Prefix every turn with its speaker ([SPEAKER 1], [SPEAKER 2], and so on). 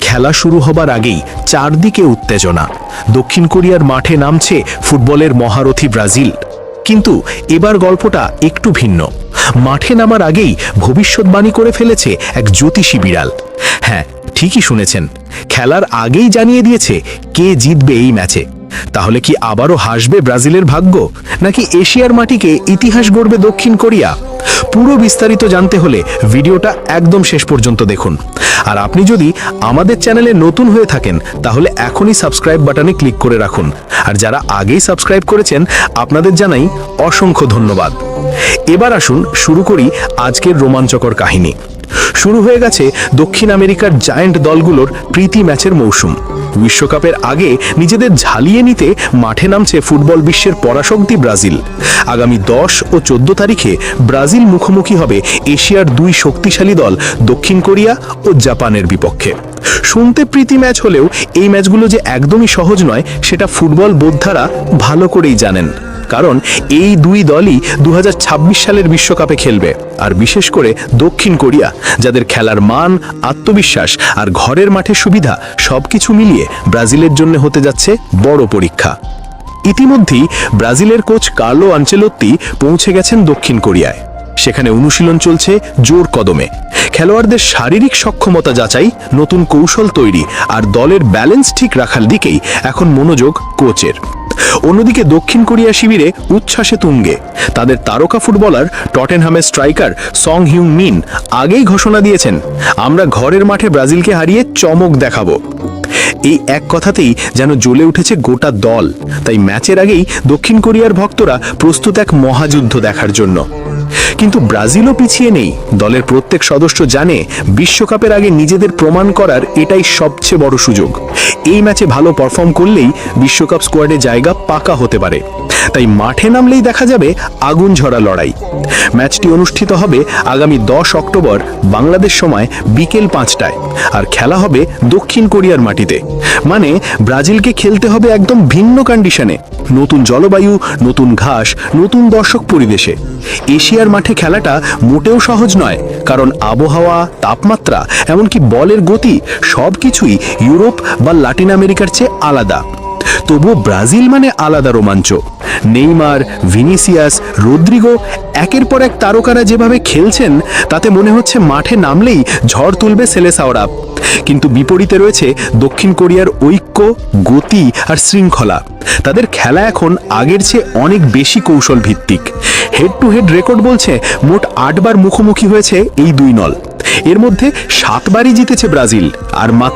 [SPEAKER 1] খেলা শুরু হবার আগেই চারদিকে উত্তেজনা। দক্ষিণ কোরিয়ার মাঠে নামছে ফুটবলের মহারথী ব্রাজিল। কিন্তু এবার গল্পটা একটু ভিন্ন। মাঠে নামার আগেই ভবিষ্যৎবাণী করে ফেলেছে এক জ্যোতিষী বিড়াল। হ্যাঁ, ঠিকই শুনেছেন, খেলার আগেই জানিয়ে দিয়েছে কে জিতবে এই ম্যাচে। তাহলে কি আবারও হাসবে ব্রাজিলের ভাগ্য, নাকি এশিয়ার মাটিকে ইতিহাস গড়বে দক্ষিণ কোরিয়া? পুরো বিস্তারিত জানতে হলে ভিডিওটা একদম শেষ পর্যন্ত দেখুন। আর আপনি যদি আমাদের চ্যানেলে নতুন হয়ে থাকেন তাহলে এখনই সাবস্ক্রাইব বাটনে ক্লিক করে রাখুন। আর যারা আগেই সাবস্ক্রাইব করেছেন আপনাদের জানাই অসংখ্য ধন্যবাদ। এবার আসুন শুরু করি আজকের রোমাঞ্চকর কাহিনী। শুরু হয়ে গেছে দক্ষিণ আমেরিকার জায়ান্ট দলগুলোর প্রীতি ম্যাচের মৌসুম। বিশ্বকাপের আগে নিজেদের ঝালিয়ে নিতে মাঠে নামছে ফুটবল বিশ্বের পরাশক্তি ব্রাজিল। আগামী 10 ও 14 তারিখে ব্রাজিল মুখোমুখি হবে এশিয়ার দুই শক্তিশালী দল দক্ষিণ কোরিয়া ও জাপানের বিপক্ষে। শুনতে প্রীতি ম্যাচ হলেও এই ম্যাচগুলো যে একদমই সহজ নয় সেটা ফুটবল বোদ্ধারা ভালো করেই জানেন। কারণ এই দুই দলই 2026 সালের বিশ্বকাপে খেলবে। আর বিশেষ করে দক্ষিণ কোরিয়া, যাদের খেলার মান, আত্মবিশ্বাস আর ঘরের মাঠের সুবিধা সবকিছু মিলিয়ে ব্রাজিলের জন্য হতে যাচ্ছে বড় পরীক্ষা। ইতিমধ্যেই ব্রাজিলের কোচ কার্লো আনচেলোত্তি পৌঁছে গেছেন দক্ষিণ কোরিয়ায়। সেখানে অনুশীলন চলছে জোর কদমে। খেলোয়াড়দের শারীরিক সক্ষমতা যাচাই, নতুন কৌশল তৈরি আর দলের ব্যালেন্স ঠিক রাখার দিকেই এখন মনোযোগ কোচের। অন্যদিকে দক্ষিণ কোরিয়া শিবিরে উচ্ছ্বাসে তুঙ্গে। তাদের তারকা ফুটবলার টটেনহামের স্ট্রাইকার সং হিউং মিন আগেই ঘোষণা দিয়েছেন, আমরা ঘরের মাঠে ব্রাজিলকে হারিয়ে চমক দেখাবো। এই এক কথাতেই যেন জ্বলে উঠেছে গোটা দল। তাই ম্যাচের আগেই দক্ষিণ কোরিয়ার ভক্তরা প্রস্তুত এক মহাযুদ্ধ দেখার জন্য। কিন্তু ব্রাজিলও পিছিয়ে নেই। দলের প্রত্যেক সদস্য জানে বিশ্বকাপের আগে নিজেদের প্রমাণ করার এটাই সবচেয়ে বড় সুযোগ। এই ম্যাচে ভালো পারফর্ম করলেই বিশ্বকাপ স্কোয়াডে জায়গা পাকা হতে পারে। তাই মাঠে নামলেই দেখা যাবে আগুন ঝরা লড়াই। ম্যাচটি অনুষ্ঠিত হবে আগামী 10 অক্টোবর বাংলাদেশ সময় বিকেল 5টায়। আর খেলা হবে দক্ষিণ কোরিয়ার মাটিতে। মানে ব্রাজিলকে খেলতে হবে একদম ভিন্ন কন্ডিশনে, নতুন জলবায়ু, নতুন ঘাস, নতুন দর্শক পরিবেশে। এশিয়ার মাঠে খেলাটা মোটেও সহজ নয়, কারণ আবহাওয়া, তাপমাত্রা, এমনকি বলের গতি সবকিছুই ইউরোপ বা লাতিন আমেরিকার চেয়ে আলাদা। তবুও ব্রাজিল মানে আলাদা রোমাঞ্চ। নেইমার, ভিনিসিয়াস, রদ্রিগো, একের পর এক তারকারা যেভাবে খেলছেন তাতে মনে হচ্ছে মাঠে নামলেই ঝড় তুলবে সেলেসাওরা। কিন্তু বিপরীতে রয়েছে দক্ষিণ কোরিয়ার ঐক্য, গতি আর শৃঙ্খলা। তাদের খেলা এখন আগের চেয়ে অনেক বেশি কৌশল ভিত্তিক। হেড টু হেড রেকর্ড বলছে মোট 8 বার মুখোমুখি হয়েছে এই দুই দল। এর মধ্যে 7 বারই জিতেছে ব্রাজিল আর